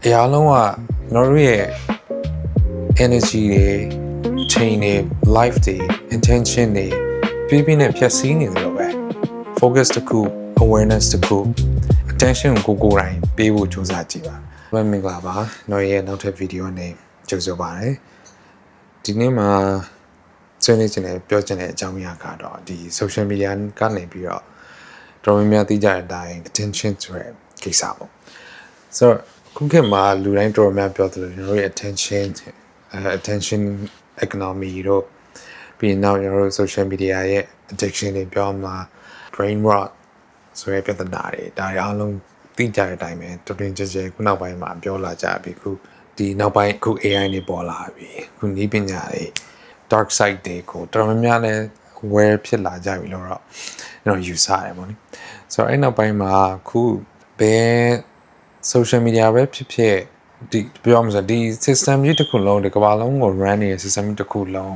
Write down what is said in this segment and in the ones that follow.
အားလုံးကကျွန်တော်တို့ရဲ့ energy တွေ chain တွေ life တွေ intention တွေပြင်းနဲ့ဖြည့်ဆည်းနေတယ်လို့ပဲ focus တစ်ခု awareness တစ်ခု attention ကိုကိုယ်တိုင်ပေးဖို့ကြိုးစားကြည့်ပါမင်္ဂလာပါကျွန်တော်ရဲ့နောက်ထပ် video နဲ့ကြိုဆိုပါရစေဒီနေ့မှာဆွေးနွေးချင်တဲ့ပြောချင်တဲ့အကြောင်းအရာကတော့ဒီ social media ကနေပြီးတော့တော်တော်များသိကြတဲ့အတိုင်း attention ဆိုတဲ့ကိစ္စပေါ့ဆိုတော့ခုခေတ်မှာလူတိုင်းတော်တော်များပြောသလိုကျွန်တော်ရဲ့ attention economy တို့ပြီးနောက်ကျွန်တော်တို့ social media ရဲ့ addiction တွေပြောမှာ brain rot ဆိုတဲ့ပြဿနာတွေဒါတွေအားလုံးသိကြတဲ့အတိုင်းပဲတော်တော်ကြဲခုနောက်ပိုင်းမှာပြောလာကြပြီခုဒီနောက်ပိုင်းခု AI တွေပေါ်လာပြီခုနည်းပညာတွေ dark side တွေကိုတော်တော်များလည်း aware ဖြစ်လာကြပြီလို့တော့ကျွန်တော်ယူဆရတယ်ပေါ့နိဆိုတော့အဲ့နောက်ပိုင်းမှာခုဘယ် social media ပဲဖြစ်ဖြစ်ဒီပြောမှဆိုဒီ system ကြီးတစ်ခုလုံးဒီကမ္ဘာလုံးကို run နေတဲ့ system ကြီးတစ်ခုလုံး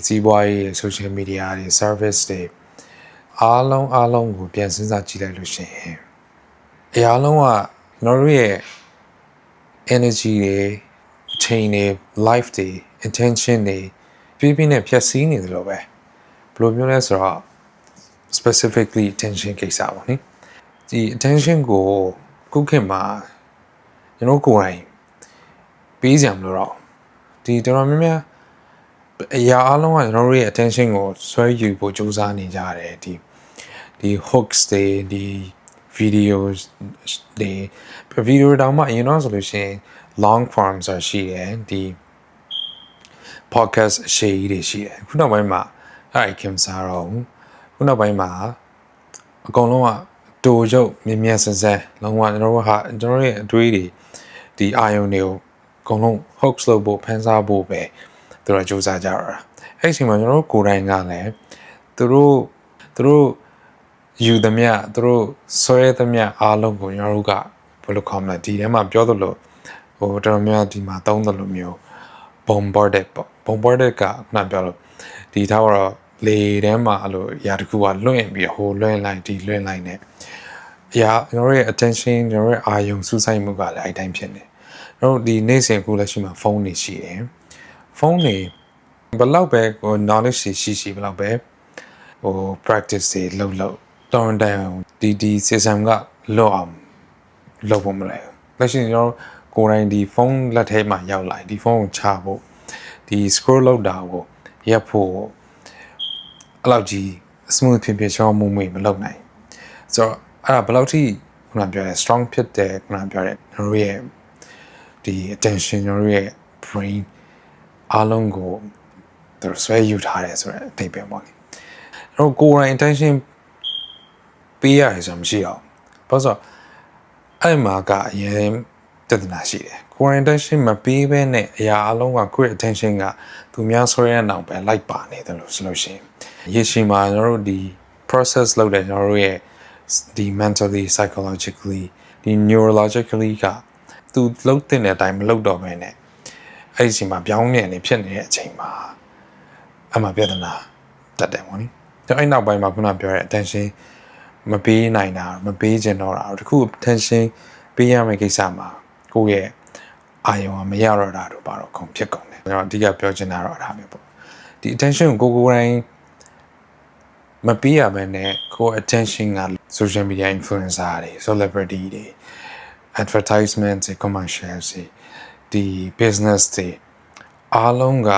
စီးပွားရေး social media တွေ service တွေအားလုံးကိုပြန်စဉ်းစားကြည့်လိုက်လို့ရှိရင်အားလုံးကကျွန်တော်တို့ရဲ့ energy တွေ chain တွေ life တွေ intention တွေပြင်းနဲ့ဖြည့်ဆည်းနေတယ်လို့ပဲဘယ်လိုမျိုးလဲဆိုတော့ specifically attention ကိစ္စပေါ့နိဒီ attention ကိုခုခေတ်မှာကျွန်တော်ကိုယ်တိုင်ပေးကြမလို့တော့ဒီတော်တော်များများအရာအားလုံးကကျွန်တော်တို့ရဲ့ attention ကိုဆွဲယူဖို့ကြိုးစားနေကြတယ်ဒီ hooks တွေဒီ videos တွေ video တောင်မှအရင်တော့ဆိုလို့ရှိရင် long form ဆိုရှိတယ်ဒီ podcast အရှိကြီးတွေရှိတယ်ခုနောက်ပိုင်းမှာအဲ့ဒီခင်စားတော့ခုနောက်ပိုင်းမှာအကုန်လုံးကတိုရုပ်မြင်ဆန်ဆန်လုံးဝကျွန်တော်တို့ရဲ့အတွေးတွေဒီအာယုံတွေကိုအကုန်လုံး hoax လုပ်ဖို့ဖန်ဆားဖို့ပဲသူတို့စူးစမ်းကြရတာအဲ့ဒီအချိန်မှာကျွန်တော်တို့ကိုယ်တိုင်ကလည်းသူတို့ယူသမျှသူတို့ဆွဲသမျှအားလုံးကိုကျွန်တော်တို့ကဘယ်လိုခေါ်မလဲဒီထဲမှာပြောသလိုဟိုတော်တော်များဒီမှာသုံးသလိုမျိုး bombarded ပေါ့ bombarded ကခုနပြောလို့ဒီထားတော့လေထဲမှာအဲ့လိုအရာတစ်ခုကလွှင့်ပြီးဟိုလွှင့်လိုက်ဒီလွှင့်လိုက်နေအရာကျွန်တော်ရဲ့ attention ကျွန်တော်ရဲ့အာယုံစူးစိုက်မှုကလည်းအဲ့တိုင်းဖြစ်နေကျွန်တော်ဒီနေ့စဉ်ခုလက်ရှိမှာဖုန်းတွေရှိတယ်ဖုန်းတွေဘယ်လောက်ပဲဟို knowledge ရှိဘယ်လောက်ပဲဟို practice တွေလုပ်တော်တန်ဒီ system ကလော့အောင်လုပ်ဖို့မလဲလက်ရှိကျွန်တော်ကိုယ်တိုင်ဒီဖုန်းလက်ထဲမှာရောက်လာဒီဖုန်းကိုချဖို့ဒီ scroll လုပ်တာကိုရပ်ဖို့အဲ့လောက်ကြီး smooth ဖြစ်ချောမွေ့မလုပ်နိုင်ဆိုတော့အဲ့ဒါဘယ်လောက်ထိခုနပြောရဲ strong ဖြစ်တယ်ခုနပြောရဲကျွန်တော်ရဲ့ဒီ attention ကျွန်တော်ရဲ့ brain အားလုံးကိုသူဆွဲယူထားတယ်ဆိုတဲ့အဓိပ္ပာယ်ပေါ့လေကျွန်တော်ကိုယ်တိုင် attention ပေးရတယ်ဆိုမှမရှိအောင်ဘာလို့ဆိုအဲ့မှာကအရင်တဒနာရှိတယ်ကိုယ်တိုင် attention မပေးဘဲနဲ့အရာအလုံးကကိုယ့် attention ကသူများဆွဲရအောင်ပဲလိုက်ပါနေတယ်လို့ဆိုလို့ရှိရင်ရေရှည်မှာကျွန်တော်တို့ဒီ process လုပ်တဲ့ကျွန်တော်တို့ရဲ့ဒီ mentally psychologically ဒီ neurologically ကသူလှုပ်တဲ့အတိုင်းမလှုပ်တော့ဘဲနဲ့အဲ့ဒီအချိန်မှာပြောင်းပြန်နေဖြစ်နေတဲ့အချိန်မှာအမှပြဿနာတက်တယ်ပေါ့နိကျွန်တော်အဲ့နောက်ပိုင်းမှာခုနပြောတဲ့ attention မပေးနိုင်တာမပေးချင်တော့တာတခု attention ပေးရမယ့်ကိစ္စမှာကိုယ့်ရဲ့အာရုံကမရတော့တာတို့ဘာတော့ခုံဖြစ်ကုန်တယ်ကျွန်တော်အဓိကပြောချင်တာတော့အဲ့ဒါပဲပေါ့ဒီ attention ကိုကိုယ်တိုင်းမပေးရဘဲနဲ့ကိုယ် attention က social media influencer တွေ celebrity တွေ advertisement တွေ commercial တွေဒီ business တွေအားလုံးက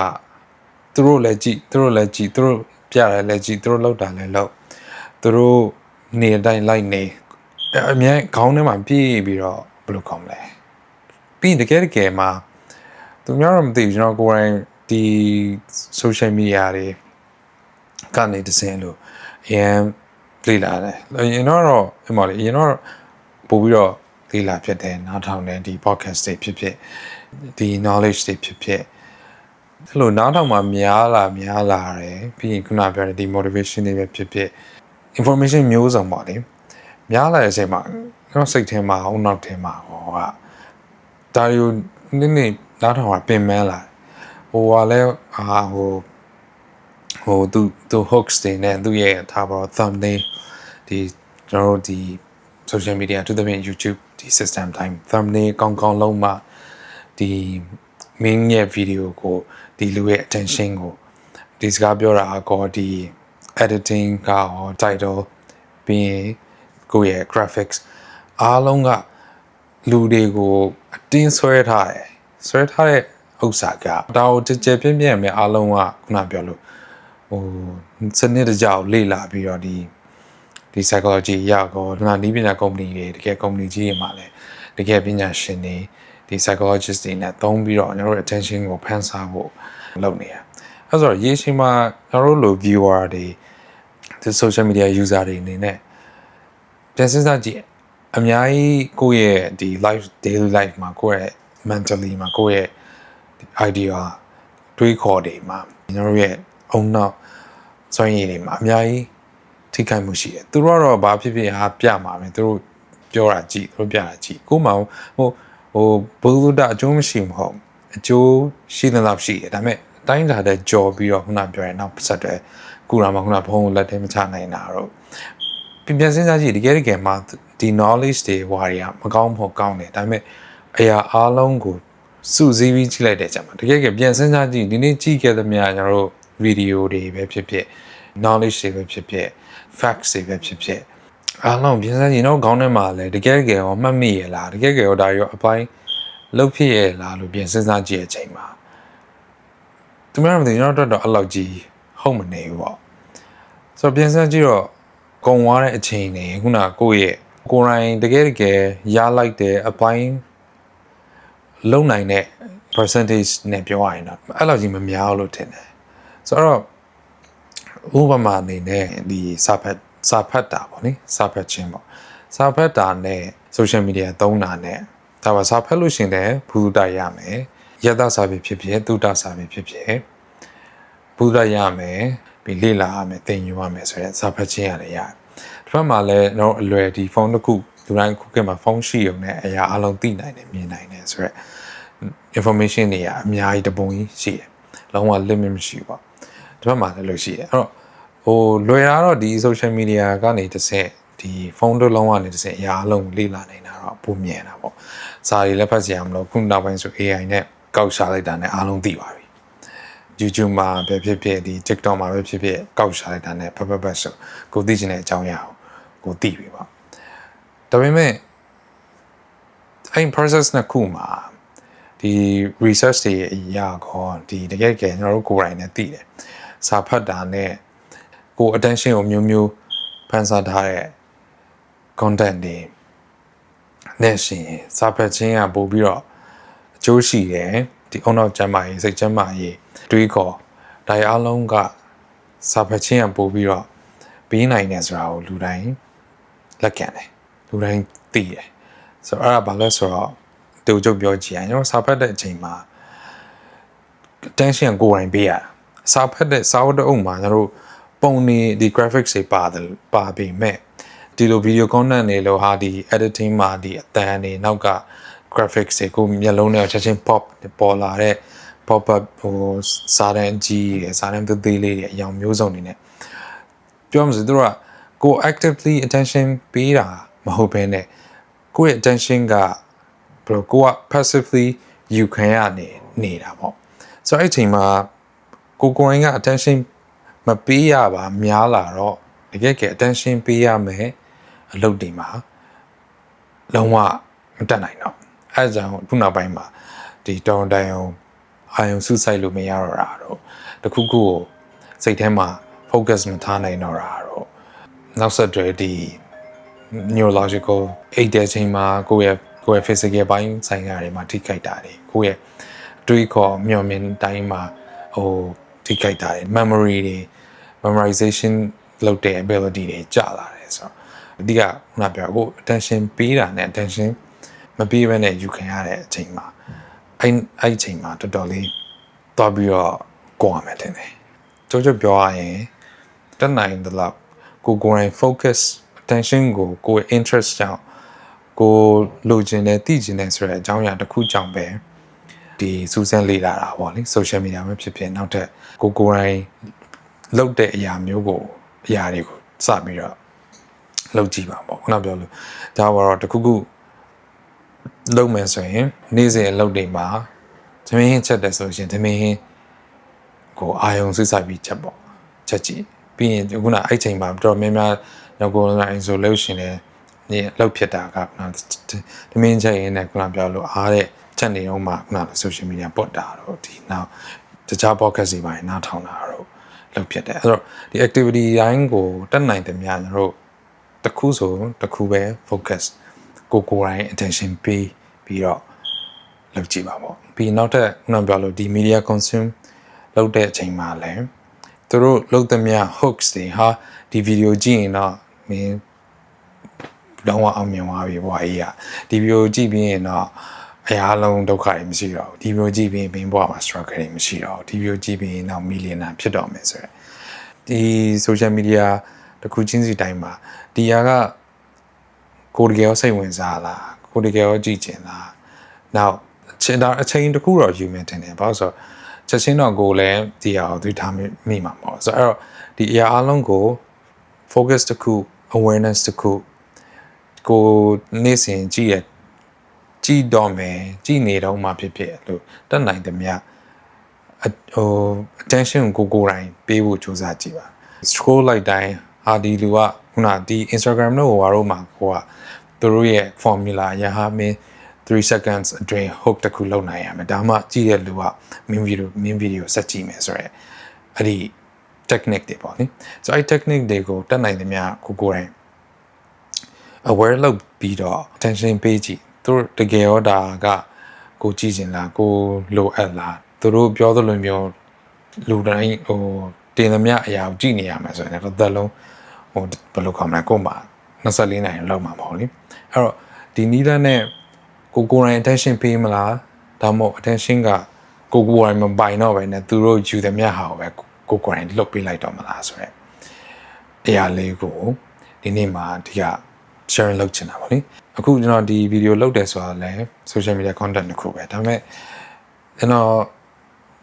သူတို့လည်းကြည့်သူတို့ပြရတယ်လည်းကြည့်သူတို့လောက်တာလည်းလောက်သူတို့နေတိုင်းလိုက်နေအမြဲခေါင်းထဲမှာပြည့်ပြီးတော့ဘယ်လိုကောင်းလဲပြီးတကယ်မှာသူများတော့မသိဘူးကျွန်တော်ကိုယ်တိုင်ဒီ social media တွေကနေတစင်းလို့အရင်လေ့လာတယ်အရင်တော့အမလေးအရင်တော့ပို့ပြီးတော့လေ့လာဖြစ်တယ်နားထောင်တယ်ဒီ podcast တွေဖြစ်ဒီ knowledge တွေဖြစ်အဲ့လိုနားထောင်မှများလာတယ်ပြီးရင်ခုနပြောတဲ့ဒီ motivation တွေပဲဖြစ် information မျိုးစုံပါလေများလာတဲ့အချိန်မှာကျွန်တော်စိတ်ထဲမှာဟိုနောက်ထဲမှာဟောကဒါရီနည်းနားထောင်တာပင်ပန်းလာဟိုကလည်းဟိုသူ hooks တွေနဲ့သူရဲ့ထားပါတော့ thumbnail ဒီကျွန်တော်တို့ဒီ social media သူသဖြင့် YouTube ဒီ system time thumbnail ကောင်းလုံးမှ ဒီ main ရဲ့ video ကိုဒီလူရဲ့ attention ကိုဒီစကားပြောတာကောဒီ editing ကရော title ပြီးရင်ကိုယ့်ရဲ့ graphics အားလုံးကလူတွေကိုအတင်းဆွဲထားတယ်ဆွဲထားတဲ့ဥစ္စာကဒါကိုကြကြပြင်းပြင်းပဲအားလုံးကခုနပြောလို့ဟိုစနစ်တကျလေ့လာပြီးတော့ဒီ psychology ရကောဒီမှာနီးပညာ company တွေတကယ် company ကြီးတွေမှာလည်းတကယ်ပညာရှင်တွေဒီ psychologist တွေနဲ့သုံးပြီးတော့ကျွန်တော်တို့ attention ကိုဖန်ဆားဖို့လုပ်နေရအဲဆိုတော့ရေရှည်မှာကျွန်တော်တို့လို viewer တွေဒီ social media user တွေအနေနဲ့ပြန်စဉ်းစားကြည့်အများကြီးကိုယ့်ရဲ့ဒီ daily life မှာကိုယ့်ရဲ့ mentally မှာကိုယ့်ရဲ့ idea တွေးခေါ်တွေမှာကျွန်တော်တို့ရဲ့အုံနောက်စွမ်းရည်တွေမှာအများကြီးထိခိုက်မှုရှိတယ်သူတို့ကတော့ဘာဖြစ်ဖြစ်ဟာပြမှာပဲသူတို့ပြောတာကြည့်သူတို့ပြတာကြည့်ကိုမှဟိုဘုဒ္ဓအကျိုးမရှိမဟုတ်အကျိုးရှိတဲ့လောက်ရှိတယ်ဒါပေမဲ့တိုင်းတာတဲ့ကြော်ပြီးတော့ခုနပြောရအောင်ပတ်သက်တယ်ခုနမှာခုနဘုံလက်ထဲမချနိုင်တာတော့ပြန်စဉ်းစားကြည့်တကယ်မှာဒီ knowledge တွေဟွာတွေကမကောင်းဖို့ကောင်းတယ်ဒါပေမဲ့အရာအားလုံးကိုစုစည်းပြီးကြည့်လိုက်တဲ့ကြမှာတကယ်ပြန်စဉ်းစားကြည့်ဒီနေ့ကြည့်ခဲ့သမျှကျွန်တော်တို့ video တွေပဲဖြစ်ဖြစ် knowledge တွေပဲဖြစ်ဖြစ် facts တွေပဲဖြစ်ဖြစ်အားလုံးပြန်စဉ်းစားကြည့်တော့ခေါင်းထဲမှာလည်းတကယ်ရောမှတ်မိရလားတကယ်ရောဒါရောအပိုင်းလုပ်ဖြစ်ရလားလို့ပြန်စဉ်းစားကြည့်တဲ့အချိန်မှာသူများမသိကျွန်တော်တော့အဲ့လောက်ကြီးဟုတ်မနေဘူးပေါ့ဆိုတော့ပြန်စဉ်းစားကြည့်တော့ကုံသွားတဲ့အချိန်တွေခုနကိုယ့်ရဲ့ကိုယ်တိုင်တကယ်ရလိုက်တဲ့အပိုင်းလုံနိုင်တဲ့ percentage နဲ့ပြောရရင်တော့အဲ့လောက်ကြီးမများလို့ထင်တယ်ဆိုတော့ဥပမာအနေနဲ့ဒီစာဖတ်တာပေါ့နိစာဖတ်ခြင်းပေါ့စာဖတ်တာနဲ့ social media သုံးတာနဲ့ဒါပါစာဖတ်လို့ရှင်တဲ့ဘူဒ္ဓရမယ်ယတစာပဲဖြစ်ဖြစ်သုတစာပဲဖြစ်ဖြစ်ဘူဒ္ဓရမယ်ပြီးလေ့လာရမယ်သင်ယူရမယ်ဆိုတဲ့စာဖတ်ခြင်းရတယ်ရတယ်ဒီဘက်မှာလည်းတော့အလွယ်ဒီဖုန်းတစ်ခုလူတိုင်းခုကမှဖုန်းရှိရုံနဲ့အရာအလုံးသိနိုင်တယ်မြင်နိုင်တယ်ဆိုတော့ information တွေကအများကြီးတပုံကြီးရှိတယ်လုံးဝ limit မရှိဘူးပေါ့ဒီဘက်မှာလည်းလို့ရှိတယ်အဲ့တော့ဟိုလွယ်တာတော့ဒီ social media ကနေတစ်ဆင့်ဒီဖုန်းတစ်လုံးကနေတစ်ဆင့်အရာအလုံးလေ့လာနိုင်တာတော့ပုံမြင်တာပေါ့စာတွေလည်းဖတ်စရာမလိုခုနောက်ပိုင်းဆို AI နဲ့ကောက်ရှာလိုက်တာနဲ့အားလုံးသိပါပြီ YouTube မှာပဲဖြစ်ဖြစ်ဒီ TikTok မှာပဲဖြစ်ဖြစ်ကောက်ရှာလိုက်တာနဲ့ဖတ်ဆိုကိုသိချင်တဲ့အကြောင်းအရာကိုသိပြီပေါ့ဒါပေမဲ့အဲ့ process နှစ်ခုမှာဒီ research တွေအရာကောဒီတကယ်ကျွန်တော်တို့ကိုယ်တိုင်နဲ့သိတယ်စာဖတ်တာနဲ့ကို attention ကိုမျိုးဖန်ဆာထားတဲ့ content တွေနဲ့ရှင်စာဖတ်ခြင်းကပို့ပြီးတော့အကျိုးရှိတယ်ဒီအုံနောက်ကျမ်းမာရေးစိတ်ကျမ်းမာရေးတွေးခေါ်ဒါရအားလုံးကစာဖတ်ခြင်းကပို့ပြီးတော့ပြီးနိုင်တယ်ဆိုတာကိုလူတိုင်းလက်ခံတယ်လူတိုင်းသိတယ်ဆိုတော့အဲ့ဒါဘာလဲဆိုတော့တူကျုပ်ပြောကြည့်ရင်ကျွန်တော်စာဖတ်တဲ့အချိန်မှာ attention ကိုယ်တိုင်ပေးရစာဖတ်တဲ့စာအုပ်အုပ်မှာကျွန်တော်တို့ပုံနေဒီ graphics တွေပါပေမဲ့ဒီလို video content တွေလို့ဟာဒီ editing မှာဒီအတန်းတွေနောက်က graphics တွေကိုမျက်လုံးနဲ့ချက်ချင်း pop ပေါ်လာတဲ့ pop up ဟိုစာတန်းကြီးစာတန်းသေးသေးလေးတွေအယောင်မျိုးစုံတွေနဲ့ပြောမှဆိုသူတို့ကကို actively attention ပေးတာမဟုတ်ဘဲနဲ့ကိုယ့်ရဲ့ attention ကဘယ်လိုကိုက passively ယူခံရနေတာပေါ့ဆိုတော့အဲ့ချိန်မှာကိုယ်က attention မပေးရပါများလာတော့တကယ် attention ပေးရမယ်အလုပ်တွေမှာလုံးဝမတက်နိုင်တော့အဲဒါကြောင့်ခုနောက်ပိုင်းမှာဒီတောင်းတန်အောင်အာယုံစုဆိုင်လို့မရတော့တာတော့တခုခုကိုစိတ်ထဲမှာ focus မထားနိုင်တော့တာတော့နောက်ဆက်တွဲဒီ neurological အိတ်တဲ့ချိန်မှာကိုယ့်ရဲ့ physical ဘိုင်းဆိုင်ရာတွေမှာထိခိုက်တာတွေကိုယ့်ရဲ့တွေးခေါ်မျှော်မြင်တိုင်းမှာဟိုထိခိုက်တာတွေ memory တွေ memorization လုပ်တဲ့ ability တွေကျလာတယ်ဆိုတော့အဓိကခုနပြောကို attention ပေးတာနဲ့ attention မပေးဘဲနဲ့ယူခံရတဲ့အချိန်မှာအဲ့အချိန်မှာတော်တော်လေးသွားပြီးတော့ကိုရမယ်တင်တယ်ကျိုးပြောရရင်တနိုင်တဲ့လောက်ကိုယ်တိုင် focus attention ကိုယ့် interest ကြောင့်ကိုလိုချင်တယ်သိချင်တယ်ဆိုတဲ့အကြောင်းအရာတစ်ခုကြောင့်ပဲဒီစူးစမ်းလေ့လာတာပေါ့လေ social media မှာဖြစ်ဖြစ်နောက်ထပ်ကိုယ်တိုင်လုပ်တဲ့အရာမျိုးကိုအရာတွေကိုစပြီးတော့လုပ်ကြည့်ပါပေါ့ခုနပြောလို့ဒါကတော့တခုခု လုပ်မယ်ဆိုရင်နေ့စဉ်အလုပ်တွေမှာသမင်းဟင်းချက်တယ်ဆိုရင်သမင်းဟင်းကိုအာယုံစစ်ဆိုင်ပြီးချက်ပေါ့ချက်ကြည့်ပြီးရင်ခုနအဲ့ချိန်မှာတော်များများနောက်ကိုအင်ဆိုလို့ရှင်လည်းနေလောက်ဖြစ်တာကသမင်းချက်ရင်းနဲ့ခုနပြောလို့အားတဲ့ချက်နေတော့မှခုန social media ပို့တာတော့ဒီနောက်တခြား podcast တွေပိုင်းနားထောင်တာတော့လောက်ဖြစ်တယ်အဲ့တော့ဒီ activity တိုင်းကိုတက်နိုင်တယ်များကျွန်တော်တို့တစ်ခုဆိုတစ်ခုပဲ focus ကိုယ်တိုင် attention ပေးပြီးတော့လုပ်ကြည့်ပါပေါ့ပြီးနောက်ထပ်ခုနပြောလို့ဒီ media consume လုပ်တဲ့အချိန်မှာလည်းသူတို့လုပ်သမျှ hooks တွေဟာဒီ video ကြည့်ရင်တော့မင်းတော့အောင်မြင်သွားပြီပေါ့အေးရဒီ video ကြည့်ပြီးရင်တော့အရာလုံးဒုက္ခတွေမရှိတော့ဘူးဒီ video ကြည့်ပြီးဘင်းဘွားမှာ struggle တွေမရှိတော့ဘူးဒီ video ကြည့်ပြီးရင်တော့ millionaire ဖြစ်တော့မယ်ဆိုရယ်ဒီ social media တခုချင်းစီတိုင်းမှာဒီဟာကကိုယ်တကယ်ရောစိတ်ဝင်စားလားကိုယ်တကယ်ရောကြည့်ကျင်လားနောက်အချိန်တခုတော့ယူမယ်တင်တယ်ဘာလို့ဆိုတော့ချက်ချင်းတော့ကိုလည်းဒီဟာကိုသိထားမိမှာပေါ့ဆိုတော့အဲ့တော့ဒီအရာအလုံးကို focus တခု awareness တခုကိုနေ့စဉ်ကြည့်တော့မယ်ကြည့်နေတော့မှဖြစ်ဖြစ်လို့တတ်နိုင်တယ်မြတ်attention ကိုယ်တိုင်ပေးဖို့ကြိုးစားကြည့်ပါ scroll လိုက်တိုင်းဟာဒီလူကခုနဒီ Instagram တို့ဟိုတော့မှာကိုကသူတို့ရဲ့ formula ရဟာမင်း3 seconds အတွင်း hook တခုလုပ်နိုင်ရမယ်ဒါမှကြည့်တဲ့လူက main video ဆက်ကြည့်မယ်ဆိုရဲအဲ့ဒီ technique တွေပေါ့နိဆိုအဲ့ technique တွေကိုတတ်နိုင်တယ်များကိုယ်တိုင် aware လုပ်ပြီးတော့ attention ပေးကြည့်သူတို့တကယ်ရောဒါကကိုကြည့်ချင်လားကိုလိုအပ်လားသူတို့ပြောသလိုမျိုးလူတိုင်းဟိုတင်သမျှအရာကိုကြည့်နေရမှာဆိုရင်တော့သက်လုံးဟိုဘယ်လိုခေါ်မလဲကို့မှာ24နိုင်လောက်မှာမဟုတ်လေအဲ့တော့ဒီနီးလန်းနဲ့ကိုယ်တိုင် attention ပေးမလားဒါမှမဟုတ် attention ကကိုယ်တိုင်မပိုင်တော့ပဲနဲ့သူတို့ယူသမျှဟာကိုပဲကိုယ်တိုင်လွတ်ပေးလိုက်တော့မလားဆိုရက်အရာလေးကိုဒီနေ့မှာဒီက sharing လုပ်ချင်တာပါလေအခုကျွန်တော်ဒီဗီဒီယိုလုပ်တယ်ဆိုတာလည်း social media content တစ်ခုပဲဒါပေမဲ့ကျွန်တော်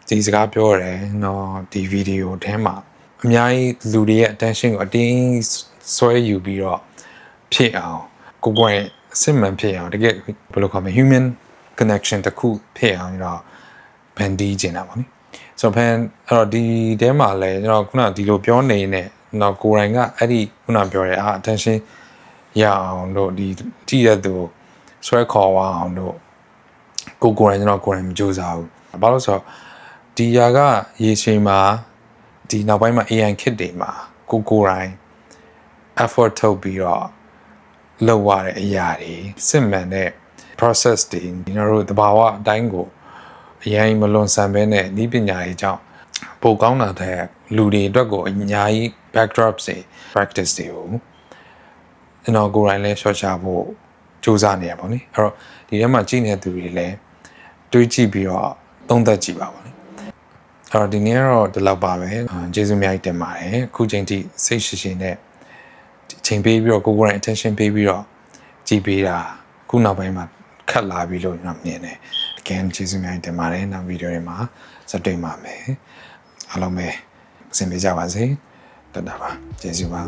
ဒီစကားပြောရတယ်နော်ဒီဗီဒီယိုထဲမှာအများကြီးလူတွေရဲ့ attention ကိုအတင်းဆွဲယူပြီးတော့ဖြစ်အောင်ကိုယ်အစစ်မှန်ဖြစ်အောင်တကယ်ဘယ်လိုခေါ်မလဲ human connection တစ်ခုဖြစ်အောင်ကျွန်တော်ဖန်တီးချင်တာပါနိဆိုတော့ဖန်အဲ့တော့ဒီထဲမှာလည်းကျွန်တော်ခုနဒီလိုပြောနေနေတော့ကိုယ်တိုင်ကအဲ့ဒီခုနပြောရဲ attention ရအောင်တို့ဒီကြည့်ရတဲ့သူဆွဲခေါ်အောင်တို့ကိုယ်တိုင်ကျွန်တော်ကိုယ်တိုင်မကြိုးစားဘူးဘာလို့ဆိုတော့ဒီຢာကရေရှည်မှာဒီနောက်ပိုင်းမှာ AI kit တွေမှာကိုယ်တိုင် effort ထုတ်ပြီးတော့လုပ်ရတဲ့အရာတွေစစ်မှန်တဲ့ process တွေကျွန်တော်တို့တဘာဝအတိုင်းကိုအရင်မလွန်ဆန်ဘဲနဲ့ဤပညာရေးကြောင့်ပိုကောင်းတာတဲ့လူတွေအတွက်ကိုအများကြီး backdrops တွေ practice တွေကိုကျွန်တော်ကိုယ်တိုင်လည်း short ချဖို့စူးစမ်းနေရပါဘူး။အဲ့တော့ဒီထဲမှာကြည့်နေတဲ့သူတွေလည်းတွေးကြည့်ပြီးတော့သုံးသပ်ကြည့်ပါဘူး။အဲ့တော့ဒီနေ့ကတော့ဒီလောက်ပါပဲ။ကျေးဇူးအများကြီးတင်ပါတယ်။အခုချိန်ထိစိတ်ရှိရှိနဲ့ချိန်ပေးပြီးတော့ကိုယ်တိုင် attention ပေးပြီးတော့ကြည့်ပေးတာခုနောက်ပိုင်းမှာခက်လာပြီလို့ကျွန်တော်မြင်တယ်။ again ကျေးဇူးအများကြီးတင်ပါတယ်။နောက်ဗီဒီယိုတွေမှာဆက်တွေ့ပါမယ်။အားလုံးပဲအဆင်ပြေကြပါစေ။တတ်တာပါကျေးဇူးပါ